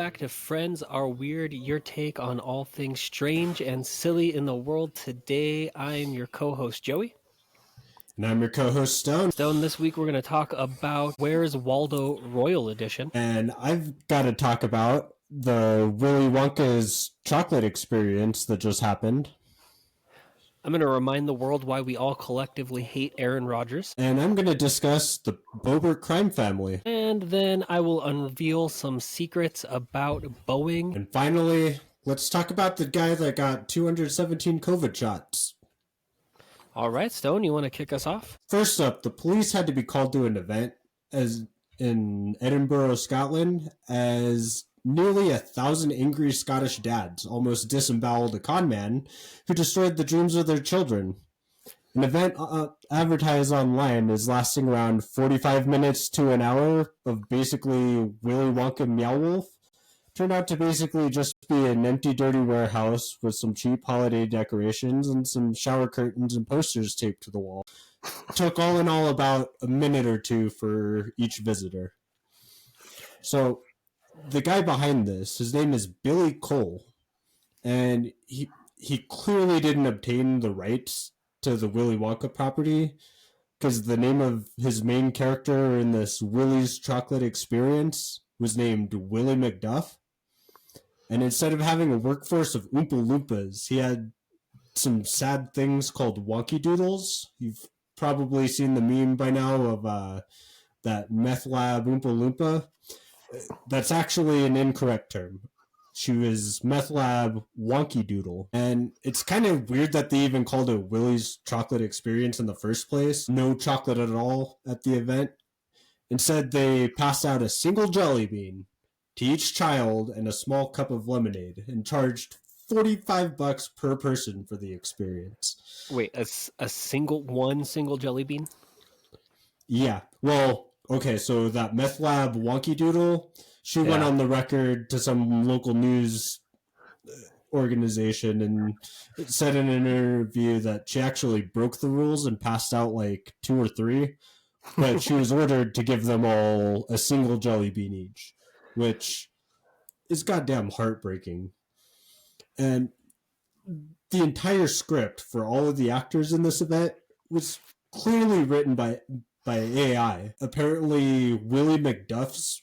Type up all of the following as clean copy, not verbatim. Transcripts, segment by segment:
back to Friends Are Weird, your take on all things strange and silly in the world today. I'm your co-host, Joey. And I'm your co-host, Stone. Stone, this week we're going to talk about Where's Waldo Royal Edition. And I've got to talk about the Willy Wonka's chocolate experience that just happened. I'm going to remind the world why we all collectively hate Aaron Rodgers. And I'm going to discuss the Boebert crime family. And then I will unveil some secrets about Boeing. And finally, let's talk about the guy that got 217 COVID shots. All right, Stone, you want to kick us off? First up, the police had to be called to an event as in Edinburgh, Scotland, as nearly 1,000 angry Scottish dads almost disemboweled a con man who destroyed the dreams of their children. An event advertised online is lasting around 45 minutes to an hour of basically Willy Wonka Meow Wolf. Turned out to basically just be an empty, dirty warehouse with some cheap holiday decorations and some shower curtains and posters taped to the wall. It took all in all about a minute or two for each visitor. So the guy behind this, his name is Billy Cole, and he clearly didn't obtain the rights to the Willy Wonka property because the name of his main character in this Willy's Chocolate Experience was named Willy McDuff. And instead of having a workforce of Oompa Loompas, he had some sad things called Wonky Doodles. You've probably seen the meme by now of that meth lab Oompa Loompa. That's actually an incorrect term. She was meth lab Wonky Doodle. And it's kind of weird that they even called it Willy's Chocolate Experience in the first place. No chocolate at all at the event. Instead, they passed out a single jelly bean to each child and a small cup of lemonade and charged $45 per person for the experience. Wait, a single jelly bean? Yeah. Well, okay, so that meth lab Wonky Doodle, she went on the record to some local news organization and said in an interview that she actually broke the rules and passed out like 2 or 3, but she was ordered to give them all a single jelly bean each, which is goddamn heartbreaking. And the entire script for all of the actors in this event was clearly written by AI. Apparently, Willy McDuff's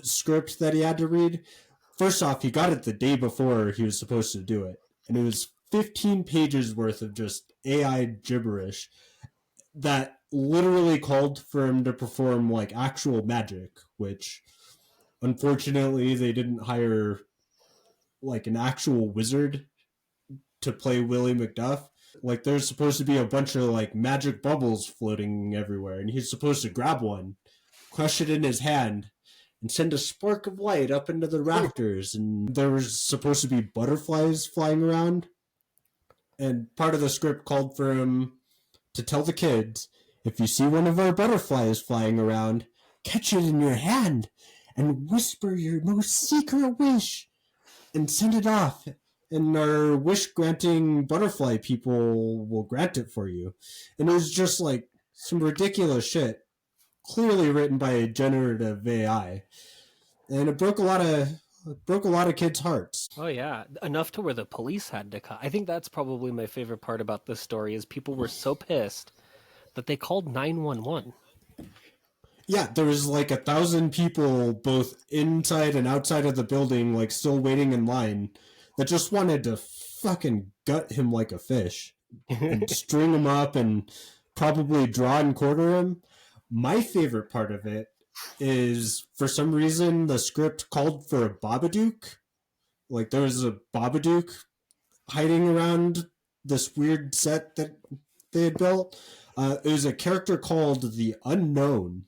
script that he had to read, first off, he got it the day before he was supposed to do it. And it was 15 pages worth of just AI gibberish that literally called for him to perform like actual magic, which unfortunately they didn't hire like an actual wizard to play Willy McDuff. Like there's supposed to be a bunch of like magic bubbles floating everywhere, and he's supposed to grab one, crush it in his hand, and send a spark of light up into the rafters. And there was supposed to be butterflies flying around. And part of the script called for him to tell the kids, if you see one of our butterflies flying around, catch it in your hand and whisper your most secret wish and send it off. And our wish-granting butterfly people will grant it for you. And it was just like some ridiculous shit, clearly written by a generative AI. And it broke a lot of kids' hearts. Oh yeah, enough to where the police had to come. I think that's probably my favorite part about this story is people were so pissed that they called 911. Yeah, there was like 1,000 people both inside and outside of the building, like still waiting in line, that just wanted to fucking gut him like a fish and string him up and probably draw and quarter him. My favorite part of it is, for some reason, the script called for a Babadook. Like there was a Babadook hiding around this weird set that they had built. It was a character called the Unknown.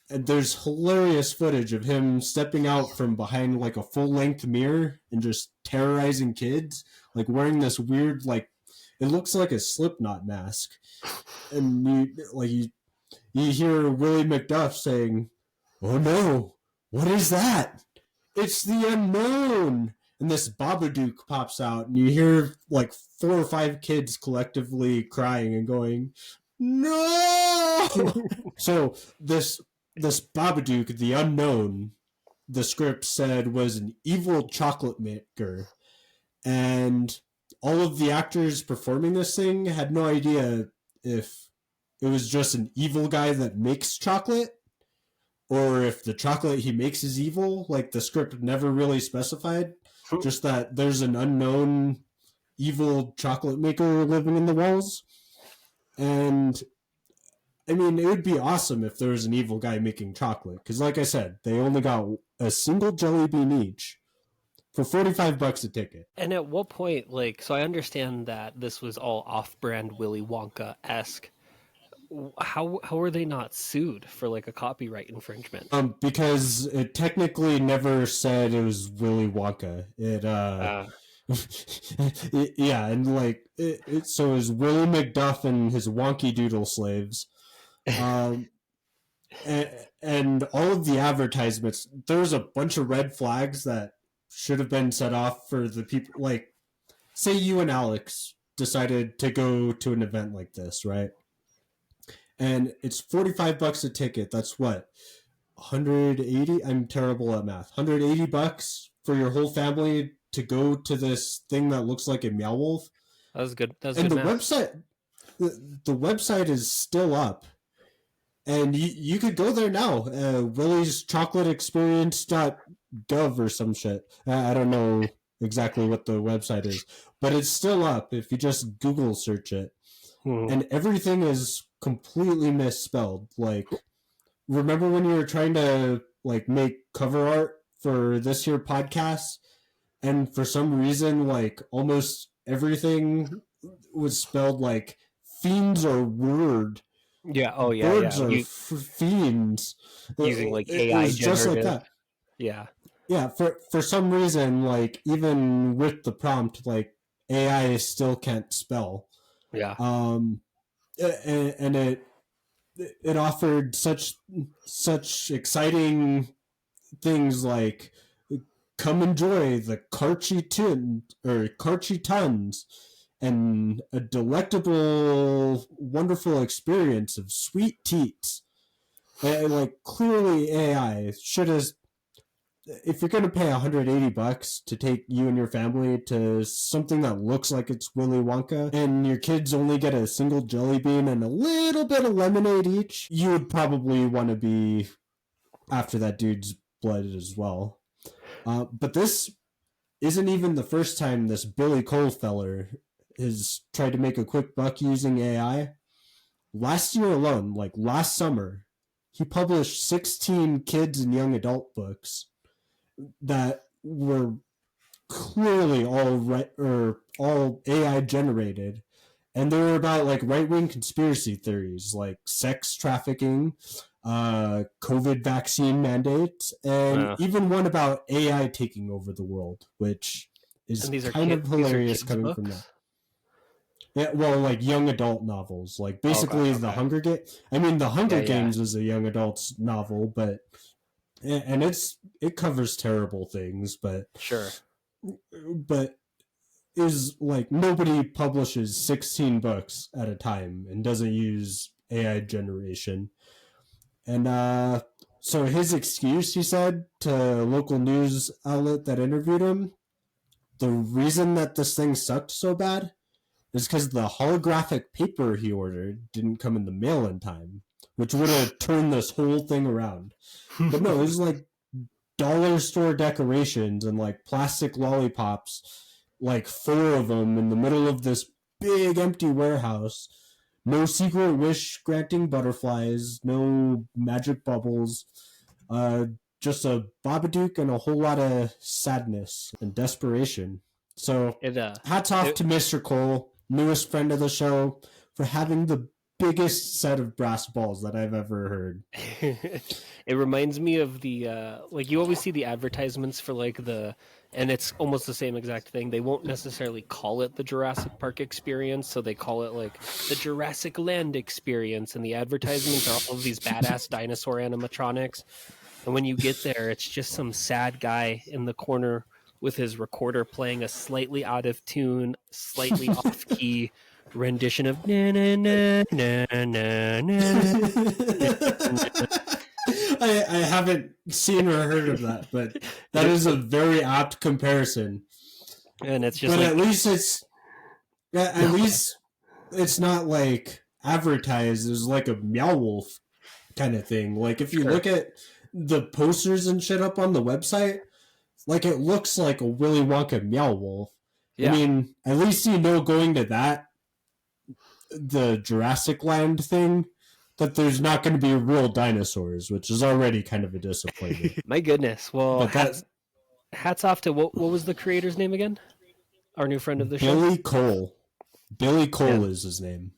And there's hilarious footage of him stepping out from behind like a full-length mirror and just terrorizing kids, like wearing this weird, like, it looks like a Slipknot mask. And you hear Willy McDuff saying, "Oh no, what is that? It's the Unknown!" And this Babadook pops out, and you hear like 4 or 5 kids collectively crying and going, "No!" So this Babadook, the Unknown, the script said was an evil chocolate maker, and all of the actors performing this thing had no idea if it was just an evil guy that makes chocolate or if the chocolate he makes is evil. Like, the script never really specified, just that there's an unknown evil chocolate maker living in the walls. And I mean, it would be awesome if there was an evil guy making chocolate, because like I said, they only got a single jelly bean each for $45 a ticket. And at what point, like, so I understand that this was all off-brand Willy Wonka-esque. How were they not sued for like a copyright infringement? Because it technically never said it was Willy Wonka. Yeah, and like so it was Willie McDuff and his wonky doodle slaves. And all of the advertisements, there was a bunch of red flags that should have been set off for the people. Like, say you and Alex decided to go to an event like this, right? And it's $45 a ticket. That's what, 180? I'm terrible at math. $180 for your whole family to go to this thing that looks like a meow wolf. That was good. That was and good the math. website, the website is still up, and you could go there now. Willie's Chocolate Experience.gov or some shit. I don't know exactly what the website is, but it's still up if you just Google search it. And everything is completely misspelled. Like, remember when you were trying to like make cover art for this here podcast, and for some reason, like, almost everything was spelled like fiends or word. Yeah. Oh yeah. Birds Yeah. are fiends. Using like it AI was just like generative. that. Yeah. Yeah. For some reason, like, even with the prompt, like, AI still can't spell. Yeah. And it offered such exciting things like, come enjoy the Karchi Tons and a delectable, wonderful experience of sweet teats. And, like, clearly AI should have. If you're going to pay $180 to take you and your family to something that looks like it's Willy Wonka, and your kids only get a single jelly bean and a little bit of lemonade each, you would probably want to be after that dude's blood as well. But this isn't even the first time this Billy Cole feller has tried to make a quick buck using AI. Last year alone, like last summer, he published 16 kids and young adult books that were clearly all AI generated, and they were about like right-wing conspiracy theories like sex trafficking, COVID vaccine mandates, and even one about AI taking over the world, which is kind of hilarious coming from that. Yeah, well, like young adult novels, like basically the Hunger Games. I mean, the Hunger Games is a young adult's novel, but and it covers terrible things, but sure. But is like, nobody publishes 16 books at a time and doesn't use AI generation. And so his excuse, he said to a local news outlet that interviewed him, the reason that this thing sucked so bad is because the holographic paper he ordered didn't come in the mail in time, which would have turned this whole thing around. But no, it was like dollar store decorations and like plastic lollipops, like 4 of them in the middle of this big empty warehouse. No secret wish granting butterflies, no magic bubbles, just a Babadook and a whole lot of sadness and desperation. So hats off to Mr. Cole, newest friend of the show, for having the biggest set of brass balls that I've ever heard. It reminds me of the like, you always see the advertisements for like and it's almost the same exact thing. They won't necessarily call it the Jurassic Park experience, so they call it like the Jurassic Land experience, and the advertisements are all of these badass dinosaur animatronics. And when you get there, it's just some sad guy in the corner with his recorder playing a slightly out of tune, slightly off key rendition of na na na na na na. I haven't seen or heard of that, but that is a very apt comparison. And it's just but like, at least it's not like advertised as like a Meow Wolf kind of thing. Like if you sure. look at the posters and shit up on the website, like it looks like a Willy Wonka Meow Wolf. Yeah. I mean, at least you know going to that, the Jurassic Land thing, that there's not going to be real dinosaurs, which is already kind of a disappointment. My goodness. Well, But hats off to what was the creator's name again? Our new friend of the show? Billy Cole. Billy Cole Yeah. is his name.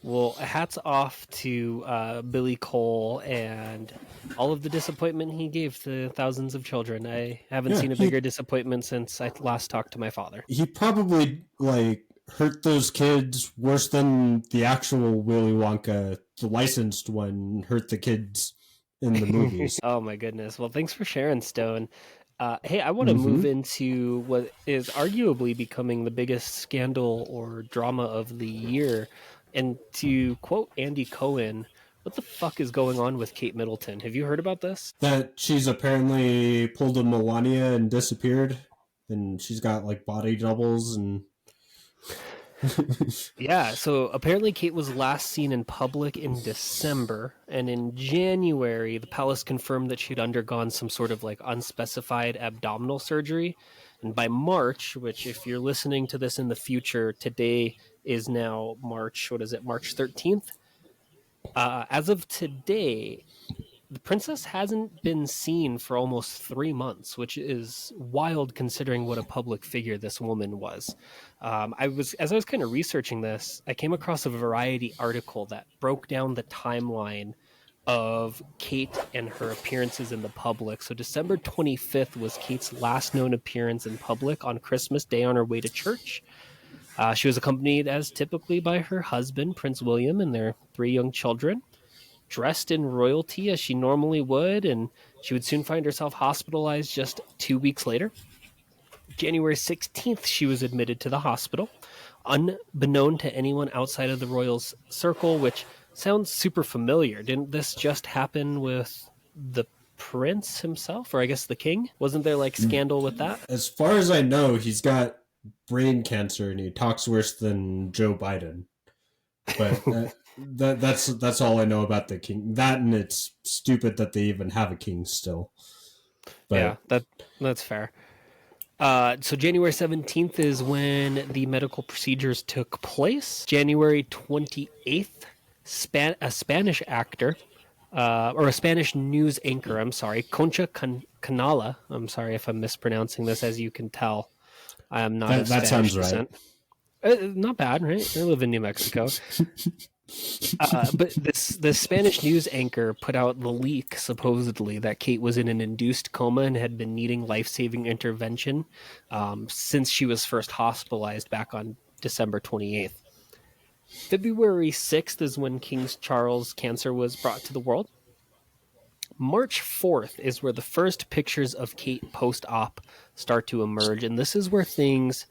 Well, hats off to Billy Cole and all of the disappointment he gave to thousands of children. I haven't seen a bigger disappointment since I last talked to my father. He probably like hurt those kids worse than the actual Willy Wonka, the licensed one, hurt the kids in the movies. Oh my goodness. Well, thanks for sharing, Stone. Hey, I want to move into what is arguably becoming the biggest scandal or drama of the year. And to quote Andy Cohen, what the fuck is going on with Kate Middleton? Have you heard about this? That she's apparently pulled a Melania and disappeared, and she's got like body doubles and. Yeah, so apparently Kate was last seen in public in December, and in January, the palace confirmed that she'd undergone some sort of like unspecified abdominal surgery. And by March, which if you're listening to this in the future, today is now March, what is it, March 13th? As of today, the princess hasn't been seen for almost 3 months, which is wild considering what a public figure this woman was. As I was kind of researching this, I came across a Variety article that broke down the timeline of Kate and her appearances in the public. So December 25th was Kate's last known appearance in public on Christmas Day on her way to church. She was accompanied as typically by her husband, Prince William, and their 3 young children, dressed in royalty as she normally would, and she would soon find herself hospitalized just 2 weeks later. January 16th, she was admitted to the hospital, unbeknown to anyone outside of the royals' circle, which sounds super familiar. Didn't this just happen with the prince himself, or I guess the king? Wasn't there like scandal with that? As far as I know, he's got brain cancer and he talks worse than Joe Biden. But that's all I know about the king. That, and it's stupid that they even have a king still. But, yeah, that's fair. So January 17th is when the medical procedures took place. January 28th, a Spanish actor, or a Spanish news anchor, I'm sorry, Concha Canala, I'm sorry if I'm mispronouncing this, as you can tell. I am not of that Spanish sounds right. descent. Not bad, right? I live in New Mexico. But this Spanish news anchor put out the leak, supposedly, that Kate was in an induced coma and had been needing life-saving intervention since she was first hospitalized back on December 28th. February 6th is when King Charles' cancer was brought to the world. March 4th is where the first pictures of Kate post-op start to emerge, and this is where things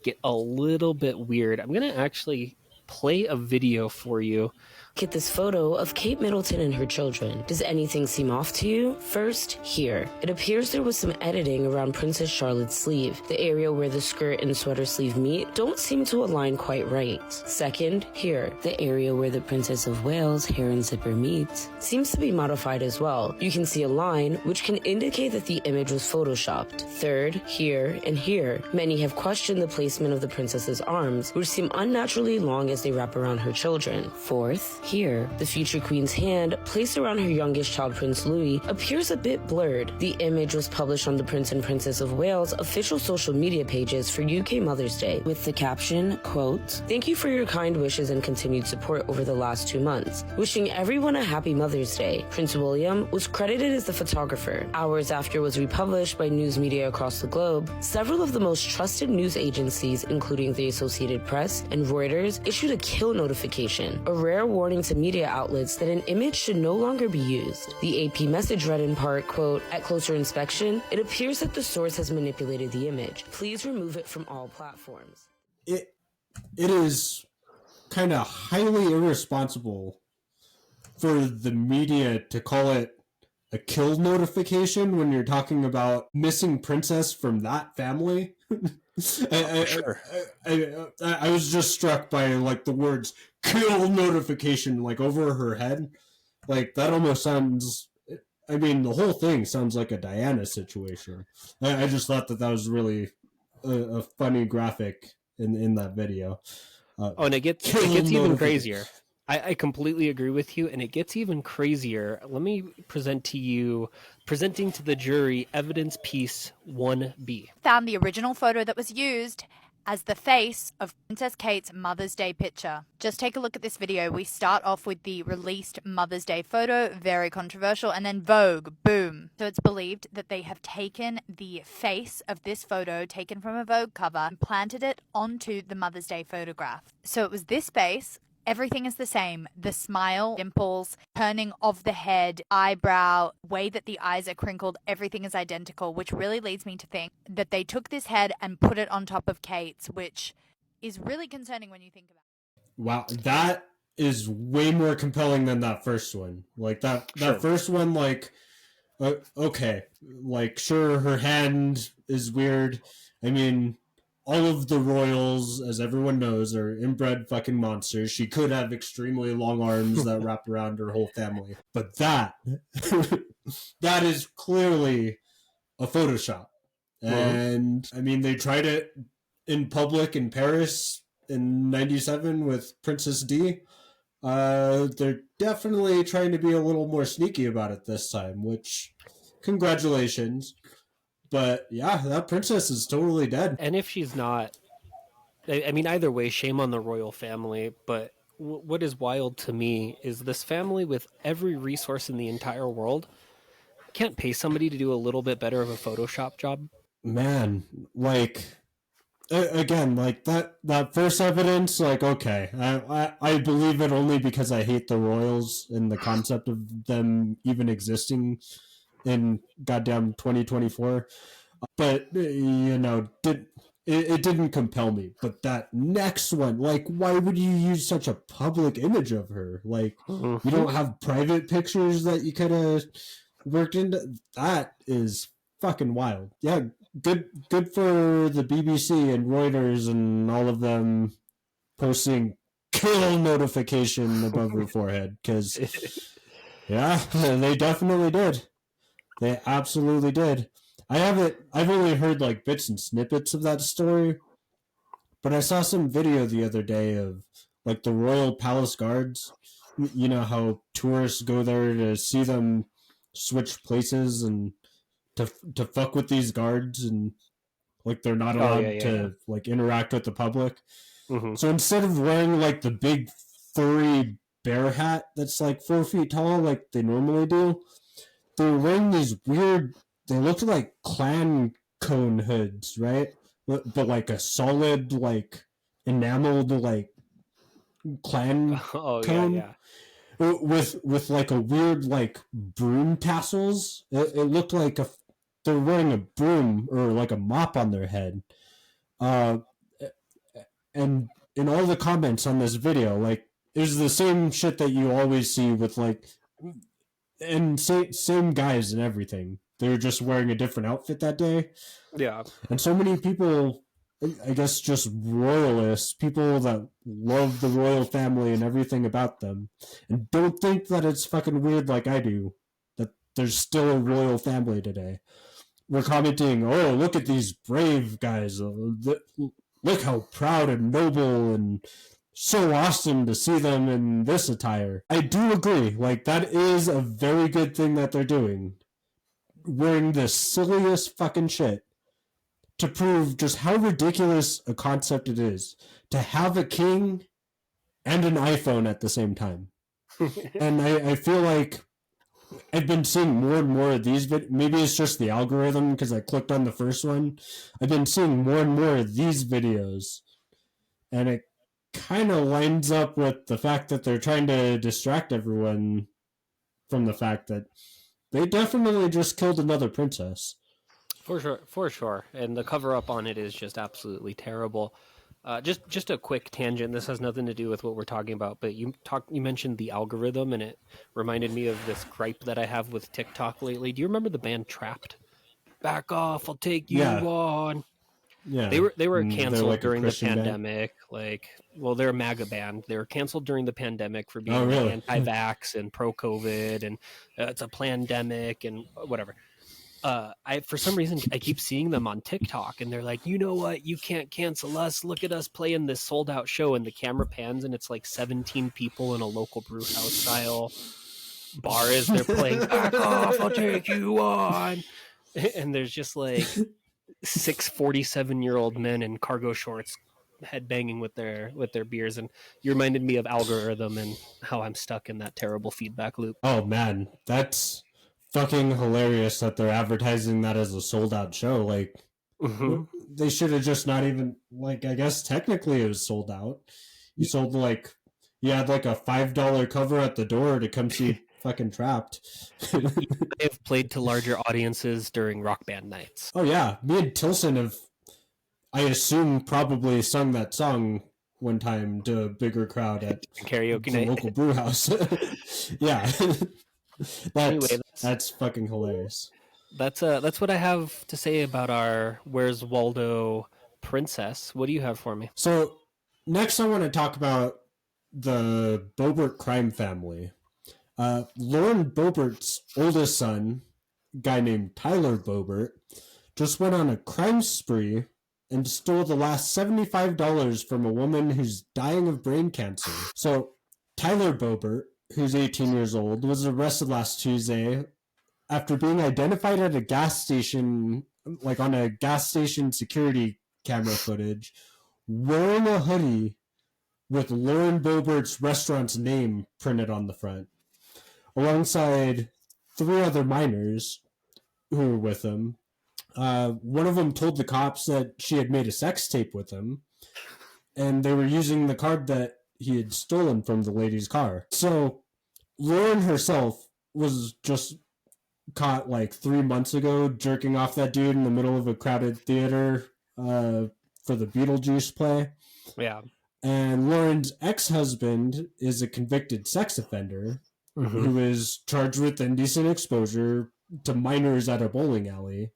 get a little bit weird. I'm going to actually play a video for you. Get this photo of Kate Middleton and her children. Does anything seem off to you? First, here. It appears there was some editing around Princess Charlotte's sleeve. The area where the skirt and sweater sleeve meet don't seem to align quite right. Second, here. The area where the Princess of Wales hair and zipper meet seems to be modified as well. You can see a line which can indicate that the image was photoshopped. Third, here and here. Many have questioned the placement of the princess's arms, which seem unnaturally long as they wrap around her children. Fourth, here, the future queen's hand, placed around her youngest child, Prince Louis, appears a bit blurred. The image was published on the Prince and Princess of Wales official social media pages for UK Mother's Day, with the caption, quote, "Thank you for your kind wishes and continued support over the last 2 months. Wishing everyone a happy Mother's Day." Prince William was credited as the photographer. Hours after it was republished by news media across the globe, several of the most trusted news agencies, including the Associated Press and Reuters, issued a kill notification, a rare warning to media outlets that an image should no longer be used. The AP message read in part, quote, "At closer inspection, it appears that the source has manipulated the image. Please remove it from all platforms." It is kind of highly irresponsible for the media to call it a kill notification when you're talking about missing princess from that family. Sure. I was just struck by like the words kill notification like over her head. Like that almost sounds, I mean, the whole thing sounds like a Diana situation. I just thought that was really a funny graphic in that video. And it gets even crazier. I completely agree with you, and it gets even crazier. Let me presenting to the jury evidence piece 1B. Found the original photo that was used as the face of Princess Kate's Mother's Day picture. Just take a look at this video. We start off with the released Mother's Day photo, very controversial, and then Vogue, boom. So it's believed that they have taken the face of this photo, taken from a Vogue cover, and planted it onto the Mother's Day photograph. So it was this face. Everything is the same. The smile, dimples, turning of the head, eyebrow, way that the eyes are crinkled, everything is identical, which really leads me to think that they took this head and put it on top of Kate's, which is really concerning when you think about it. Wow, that is way more compelling than that first one. Like that first one, like, okay, like sure, her hand is weird. I mean, all of the royals, as everyone knows, are inbred fucking monsters. She could have extremely long arms that wrap around her whole family. But that is clearly a Photoshop. And, I mean, they tried it in public in Paris in 97 with Princess D. They're definitely trying to be a little more sneaky about it this time, which, congratulations. But yeah, that princess is totally dead. And if she's not, I mean, either way, shame on the royal family. But what is wild to me is this family, with every resource in the entire world, can't pay somebody to do a little bit better of a Photoshop job. Man, like, again, like that first evidence, like, okay, I believe it only because I hate the royals and the concept of them even existing in goddamn 2024, but you know, it didn't compel me. But that next one, like, why would you use such a public image of her? Like, you don't have private pictures that you could have worked into? That is fucking wild. Yeah, good for the BBC and Reuters and all of them posting kill notification above her forehead, because yeah, they definitely did. They absolutely did. I've only heard like bits and snippets of that story, but I saw some video the other day of like the Royal Palace Guards. You know how tourists go there to see them switch places and to fuck with these guards, and like they're not allowed to like interact with the public. So instead of wearing like the big furry bear hat that's like 4 feet tall like they normally do, they were wearing these weird, they looked like clan cone hoods, right? But like a solid, like enameled, like clan cone. With like a weird, like broom tassels. It looked like they're wearing a broom or like a mop on their head. And in all the comments on this video, like, it was the same shit that you always see with like, and same guys and everything. They were just wearing a different outfit that day. Yeah. And so many people, I guess just royalists, people that love the royal family and everything about them, and don't think that it's fucking weird like I do, that there's still a royal family today. We're commenting, oh, look at these brave guys. Look how proud and noble and so awesome to see them in this attire. I do agree. Like, that is a very good thing that they're doing. Wearing the silliest fucking shit to prove just how ridiculous a concept it is to have a king and an iPhone at the same time. And I feel like I've been seeing more and more of these maybe it's just the algorithm because I clicked on the first one. I've been seeing more and more of these videos, and it kind of lines up with the fact that they're trying to distract everyone from the fact that they definitely just killed another princess. For sure. And the cover up on it is just absolutely terrible. Just a quick tangent. This has nothing to do with what we're talking about, but you mentioned the algorithm, and it reminded me of this gripe that I have with TikTok lately. Do you remember the band Trapped? Back off, I'll take you Yeah. on. Yeah. They were And they're canceled like a during the Christian band. pandemic. Well, they're a MAGA band. They were canceled during the pandemic for being Oh, really? anti-vax and pro-COVID, and it's a pandemic and whatever. For some reason I keep seeing them on TikTok, and they're like, you know what? You can't cancel us. Look at us playing this sold out show, and the camera pans, and it's like 17 people in a local brew house style bar as they're playing "Back Off, I'll Take You On," and there's just like 6 47-year-old men in cargo shorts headbanging with their beers, and you reminded me of algorithm and how I'm stuck in that terrible feedback loop. Oh man, that's fucking hilarious that they're advertising that as a sold out show. Like, they should have just not even, like, I guess technically it was sold out. You sold like, you had like a $5 cover at the door to come see fucking Trapped. They've played to larger audiences during rock band nights. Oh yeah, me and Tilson have, I assume, probably sung that song one time to a bigger crowd at karaoke the night. local brew house. Yeah. That's fucking hilarious. That's what I have to say about our Where's Waldo princess. What do you have for me? So next I want to talk about the Boebert crime family. Lauren Boebert's oldest son, a guy named Tyler Boebert, just went on a crime spree and stole the last $75 from a woman who's dying of brain cancer. So Tyler Boebert, who's 18 years old, was arrested last Tuesday after being identified at a gas station, like on a gas station security camera footage, wearing a hoodie with Lauren Boebert's restaurant's name printed on the front, alongside 3 other minors who were with him. One of them told the cops that she had made a sex tape with him, and they were using the card that he had stolen from the lady's car. So Lauren herself was just caught like 3 months ago jerking off that dude in the middle of a crowded theater for the Beetlejuice play. Yeah. And Lauren's ex-husband is a convicted sex offender who is charged with indecent exposure to minors at a bowling alley.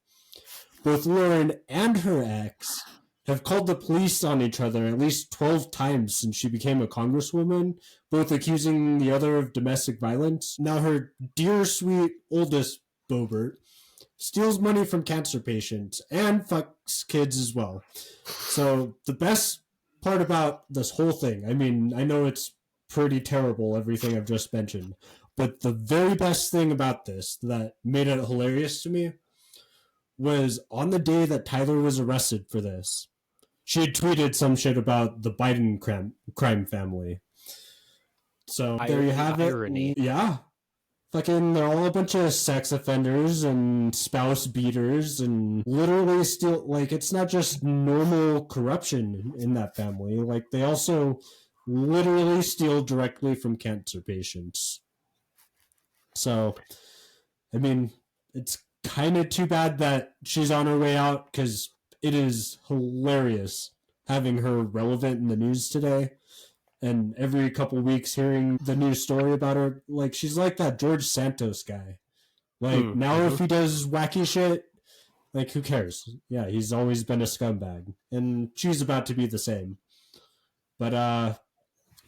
Both Lauren and her ex have called the police on each other at least 12 times since she became a congresswoman, both accusing the other of domestic violence. Now her dear sweet oldest Boebert steals money from cancer patients and fucks kids as well. So the best part about this whole thing, I mean, I know it's pretty terrible, everything I've just mentioned, but the very best thing about this that made it hilarious to me was on the day that Tyler was arrested for this, she had tweeted some shit about the Biden crime family. So there you have it. Yeah. Fucking, they're all a bunch of sex offenders and spouse beaters and literally steal, like, it's not just normal corruption in that family. Like, they also literally steal directly from cancer patients. So, I mean, it's kind of too bad that she's on her way out, because it is hilarious having her relevant in the news today. And every couple weeks hearing the new story about her, like, she's like that George Santos guy. Like, now if he does wacky shit, like, who cares? Yeah, he's always been a scumbag. And she's about to be the same. But,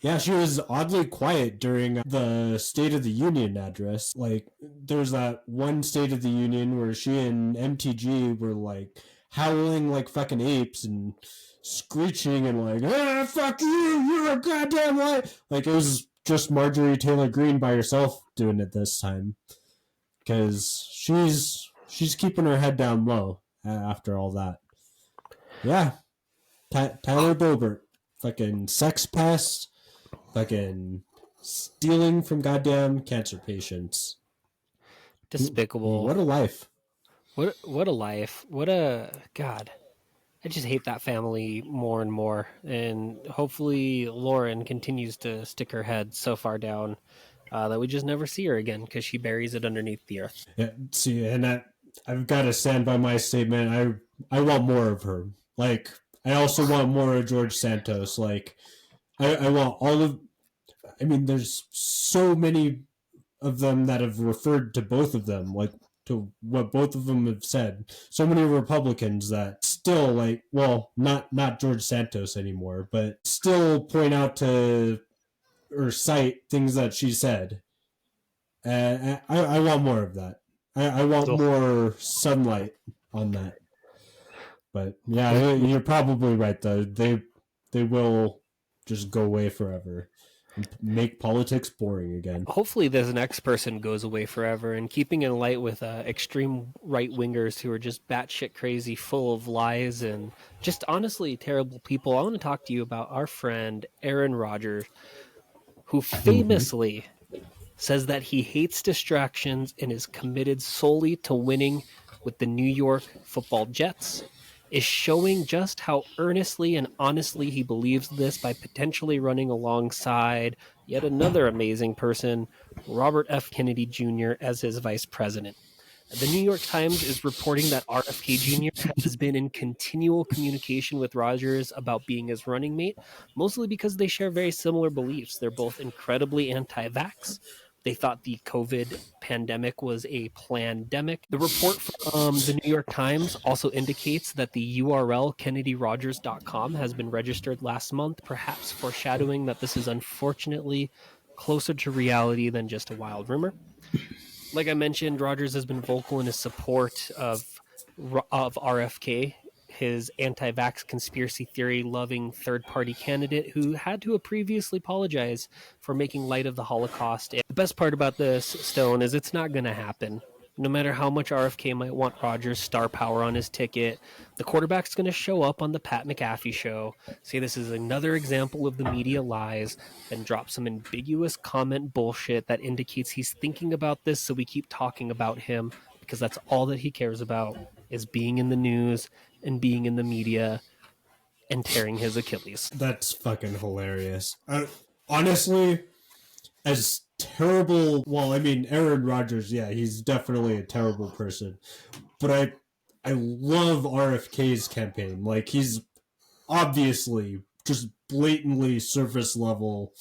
yeah, she was oddly quiet during the State of the Union address. Like, there was that one State of the Union where she and MTG were, like, howling like fucking apes and screeching and like, ah, fuck you, you're a goddamn lie. Like, it was just Marjorie Taylor Greene by herself doing it this time, because she's keeping her head down low after all that. Yeah, Tyler Boebert, fucking sex pest, fucking stealing from goddamn cancer patients. Despicable. What a life. What a life. What a God. I just hate that family more and more. And hopefully Lauren continues to stick her head so far down that we just never see her again, because she buries it underneath the earth. Yeah, see, and I've got to stand by my statement. I want more of her. Like, I also want more of George Santos. Like, I want all of. I mean, there's so many of them that have referred to both of them, like to what both of them have said. So many Republicans that still like, well, not George Santos anymore, but still point out to or cite things that she said. I want more of that. I want more sunlight on that. But yeah, you're probably right though. They will just go away forever and make politics boring again. Hopefully this next person goes away forever, and keeping in light with extreme right-wingers who are just batshit crazy, full of lies, and just honestly terrible people. I want to talk to you about our friend Aaron Rodgers, who famously says that he hates distractions and is committed solely to winning with the New York Football Jets, is showing just how earnestly and honestly he believes this by potentially running alongside yet another amazing person, Robert F. Kennedy Jr., as his vice president. The New York Times is reporting that RFK Jr. has been in continual communication with Rodgers about being his running mate, mostly because they share very similar beliefs. They're both incredibly anti-vax. They thought the COVID pandemic was a plandemic. The report from the New York Times also indicates that the URL kennedyrogers.com has been registered last month, perhaps foreshadowing that this is unfortunately closer to reality than just a wild rumor. Like I mentioned, Rodgers has been vocal in his support of RFK, his anti-vax conspiracy theory loving third-party candidate who had to have previously apologize for making light of the Holocaust. And the best part about this, Stone, is it's not going to happen. No matter how much RFK might want Rodgers' star power on his ticket, the quarterback's going to show up on the Pat McAfee show, say this is another example of the media lies, then drop some ambiguous comment bullshit that indicates he's thinking about this, so we keep talking about him, because that's all that he cares about, is being in the news and being in the media and tearing his Achilles. That's fucking hilarious. Honestly, as terrible, well, I mean, Aaron Rodgers, yeah, he's definitely a terrible person. But I love RFK's campaign. Like, he's obviously just blatantly surface level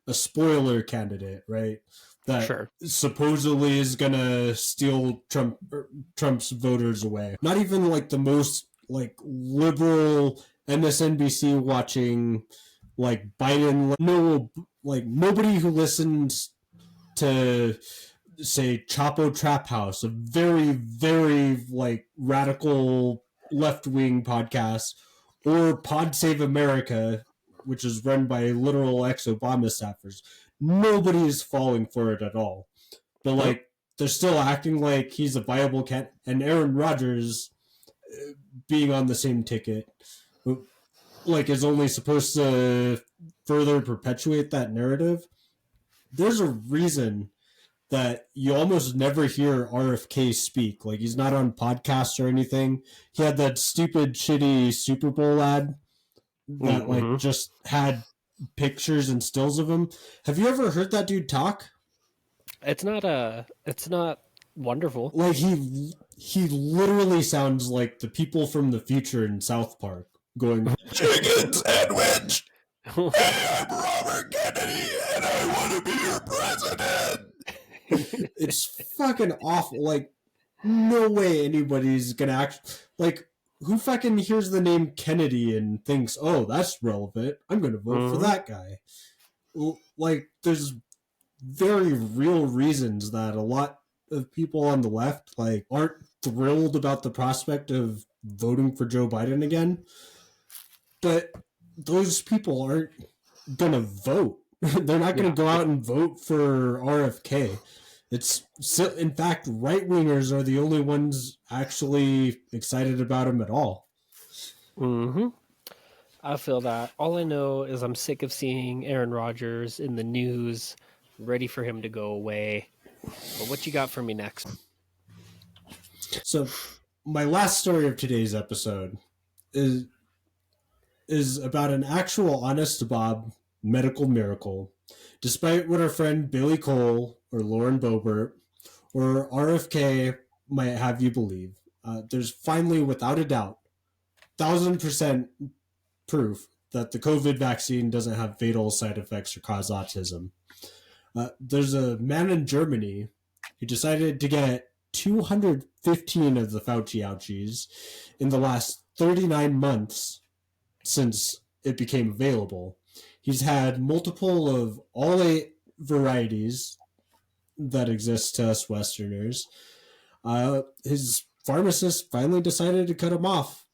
a spoiler candidate, right? That supposedly is gonna steal Trump's voters away. Not even like the most like liberal MSNBC watching like Biden. No, like nobody who listens to say Chapo Trap House, a very very like radical left wing podcast, or Pod Save America, which is run by literal ex-Obama staffers. Nobody is falling for it at all. But like they're still acting like he's a viable candidate, and Aaron Rodgers being on the same ticket like is only supposed to further perpetuate that narrative. There's a reason that you almost never hear RFK speak. Like, he's not on podcasts or anything. He had that stupid shitty Super Bowl ad that like just had pictures and stills of him. Have you ever heard that dude talk? It's not wonderful. Like, he literally sounds like the people from the future in South Park going, chicken sandwich! Hey, I'm Robert Kennedy, and I want to be your president! It's fucking awful. Like, no way anybody's gonna act... Like, who fucking hears the name Kennedy and thinks, oh, that's relevant, I'm gonna vote for that guy? Like, there's very real reasons that a lot of people on the left, like, aren't thrilled about the prospect of voting for Joe Biden again. But those people aren't gonna vote. They're not gonna go out and vote for RFK. It's in fact, right wingers are the only ones actually excited about him at all. I feel that. All I know is I'm sick of seeing Aaron Rodgers in the news, ready for him to go away. But what you got for me next? So, my last story of today's episode is about an actual honest-to-Bob medical miracle. Despite what our friend Billy Cole or Lauren Boebert or RFK might have you believe, there's finally, without a doubt, 1,000% proof that the COVID vaccine doesn't have fatal side effects or cause autism. There's a man in Germany who decided to get 215 of the Fauci ouchies in the last 39 months since it became available. He's had multiple of all 8 varieties that exist to us Westerners. His pharmacist finally decided to cut him off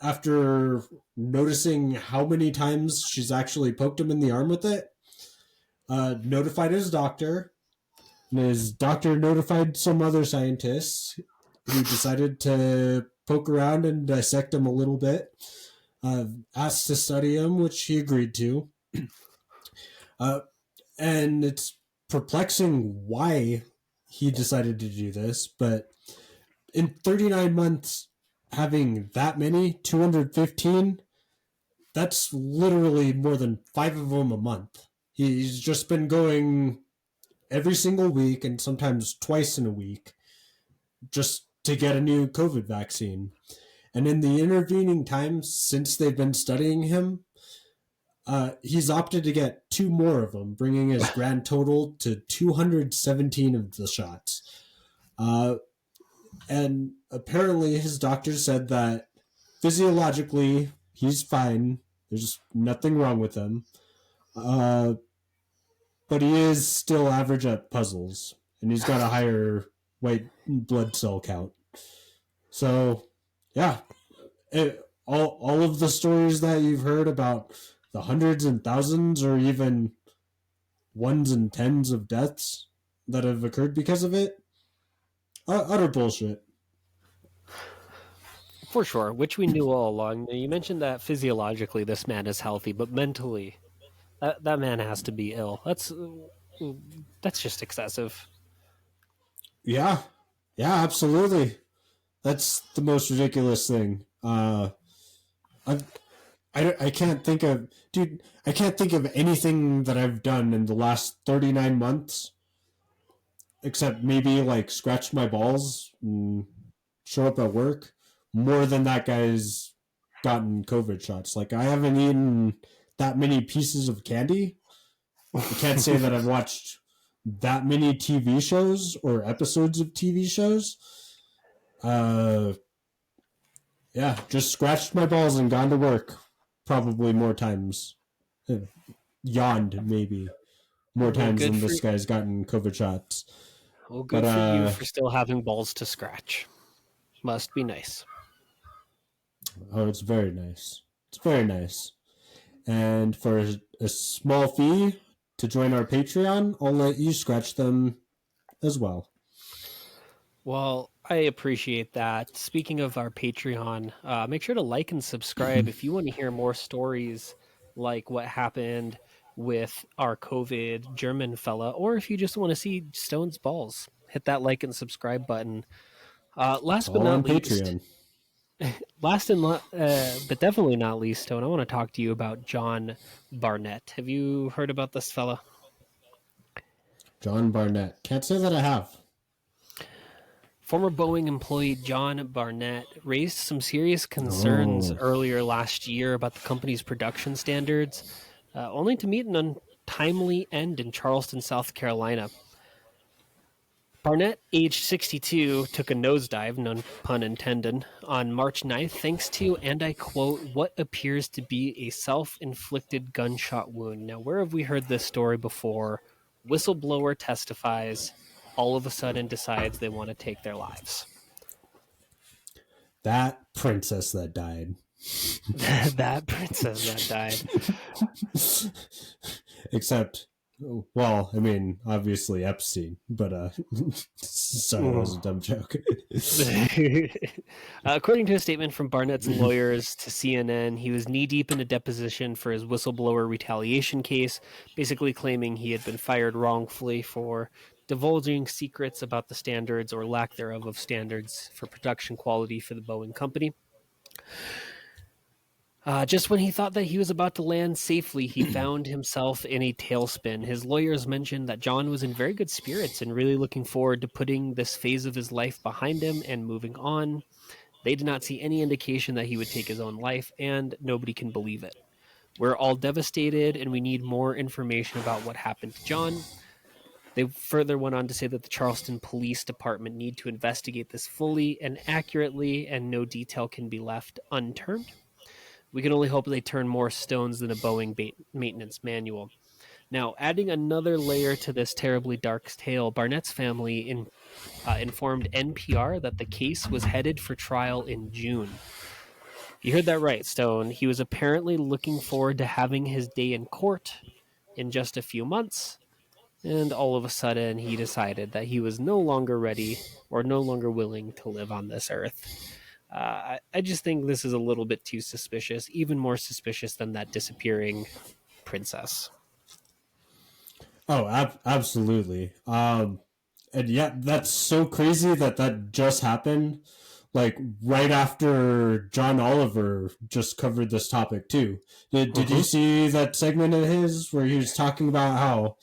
after noticing how many times she's actually poked him in the arm with it. Notified his doctor, and his doctor notified some other scientists who decided to poke around and dissect him a little bit. Asked to study him, which he agreed to. And it's perplexing why he decided to do this, but in 39 months, having that many, 215, that's literally more than 5 of them a month. He's just been going every single week and sometimes twice in a week just to get a new COVID vaccine. And in the intervening times since they've been studying him, he's opted to get 2 more of them, bringing his grand total to 217 of the shots. And apparently his doctor said that physiologically he's fine. There's nothing wrong with him. But he is still average at puzzles, and he's got a higher white blood cell count. So, yeah, all of the stories that you've heard about the hundreds and thousands or even ones and tens of deaths that have occurred because of it, utter bullshit. For sure, which we knew all along. You mentioned that physiologically this man is healthy, but mentally, that man has to be ill. That's just excessive. Yeah, absolutely. That's the most ridiculous thing. I can't think of, dude. I can't think of anything that I've done in the last 39 months, except maybe like scratch my balls and show up at work, more than that guy's gotten COVID shots. Like, I haven't eaten that many pieces of candy. I can't say that I've watched that many TV shows or episodes of TV shows. Yeah, just scratched my balls and gone to work probably more times. Yawned, maybe. More times than this guy's gotten COVID shots. Well, good for you for still having balls to scratch. Must be nice. Oh, it's very nice. It's very nice. And for a small fee to join our Patreon, I'll let you scratch them as well. Well, I appreciate that. Speaking of our Patreon, make sure to like and subscribe if you want to hear more stories like what happened with our COVID German fella, or if you just want to see Stone's balls. Hit that like and subscribe button. Last but not least, but definitely not least, Stone, I want to talk to you about John Barnett. Have you heard about this fella? John Barnett. Can't say that I have. Former Boeing employee John Barnett raised some serious concerns earlier last year about the company's production standards, only to meet an untimely end in Charleston, South Carolina. Barnett, aged 62, took a nosedive, no pun intended, on March 9th thanks to, and I quote, what appears to be a self-inflicted gunshot wound. Now, where have we heard this story before? Whistleblower testifies, all of a sudden decides they want to take their lives. That princess that died. That princess that died. Except, well, I mean, obviously Epstein, but sorry, that was a dumb joke. According to a statement from Barnett's lawyers to CNN, he was knee-deep in a deposition for his whistleblower retaliation case, basically claiming he had been fired wrongfully for divulging secrets about the standards or lack thereof of standards for production quality for the Boeing company. Just when he thought that he was about to land safely, he found himself in a tailspin. His lawyers mentioned that John was in very good spirits and really looking forward to putting this phase of his life behind him and moving on. They did not see any indication that he would take his own life, and nobody can believe it. We're all devastated, and we need more information about what happened to John. They further went on to say that the Charleston Police Department need to investigate this fully and accurately, and no detail can be left unturned. We can only hope they turn more stones than a Boeing maintenance manual. Now, adding another layer to this terribly dark tale, Barnett's family informed NPR that the case was headed for trial in June. You heard that right, Stone. He was apparently looking forward to having his day in court in just a few months, and all of a sudden he decided that he was no longer ready or no longer willing to live on this earth. I just think this is a little bit too suspicious, even more suspicious than that disappearing princess. Oh, absolutely. And yeah, that's so crazy that just happened. Like right after John Oliver just covered this topic too. Did you see that segment of his where he was talking about how,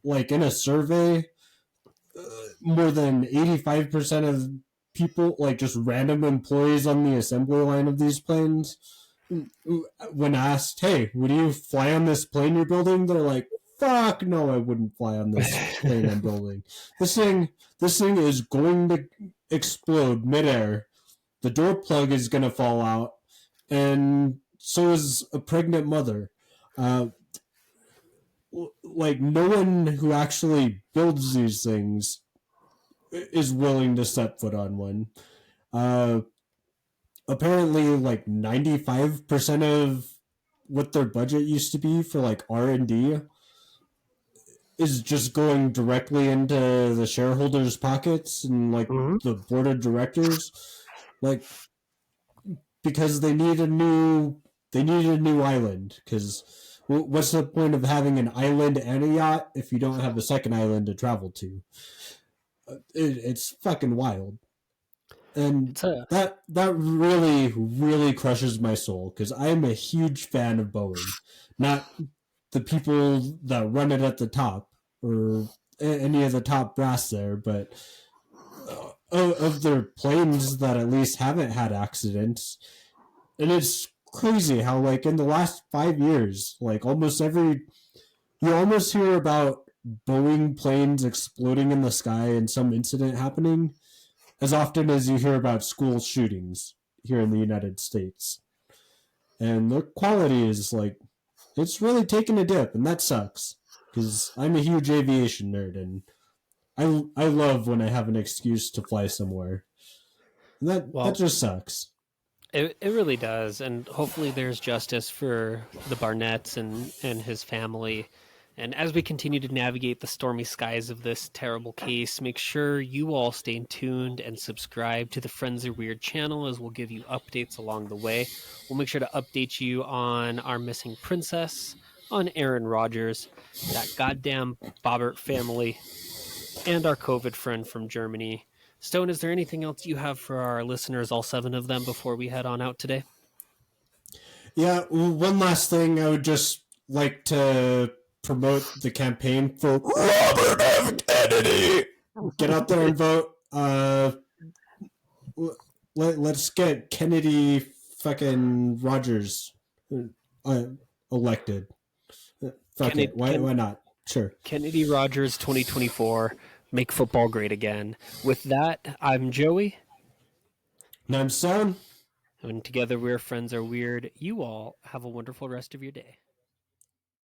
like in a survey, more than 85% of people, like just random employees on the assembly line of these planes, when asked, "Hey, would you fly on this plane you're building?" They're like, "Fuck no, I wouldn't fly on this plane I'm building. This thing is going to explode midair. The door plug is going to fall out, and so is a pregnant mother." Like no one who actually builds these things is willing to set foot on one. Apparently, like 95% of what their budget used to be for like R&D is just going directly into the shareholders' pockets and like the board of directors, like because they need a new island. Because what's the point of having an island and a yacht if you don't have a second island to travel to? It's fucking wild, and that really crushes my soul because I'm a huge fan of Boeing, not the people that run it at the top or any of the top brass there, but of their planes that at least haven't had accidents. And it's crazy how like in the last 5 years, like you almost hear about Boeing planes exploding in the sky and some incident happening as often as you hear about school shootings here in the United States. And their quality is like, it's really taken a dip, and that sucks because I'm a huge aviation nerd and I love when I have an excuse to fly somewhere. And that just sucks. It really does, and hopefully there's justice for the Barnetts and his family. And as we continue to navigate the stormy skies of this terrible case, make sure you all stay tuned and subscribe to the Friends Are Weird channel, as we'll give you updates along the way. We'll make sure to update you on our missing princess, on Aaron Rodgers, that goddamn Bobbert family, and our COVID friend from Germany. Stone, is there anything else you have for our listeners, all 7 of them, before we head on out today? Yeah, one last thing. I would just like to promote the campaign for Robert F. Kennedy. Get out there and vote. Let's get Kennedy fucking Rodgers elected. Fuck it. Why not? Sure. Kennedy Rodgers 2024. Make football great again. With that, I'm Joey. And I'm Stone. And together we're Friends Are Weird. You all have a wonderful rest of your day.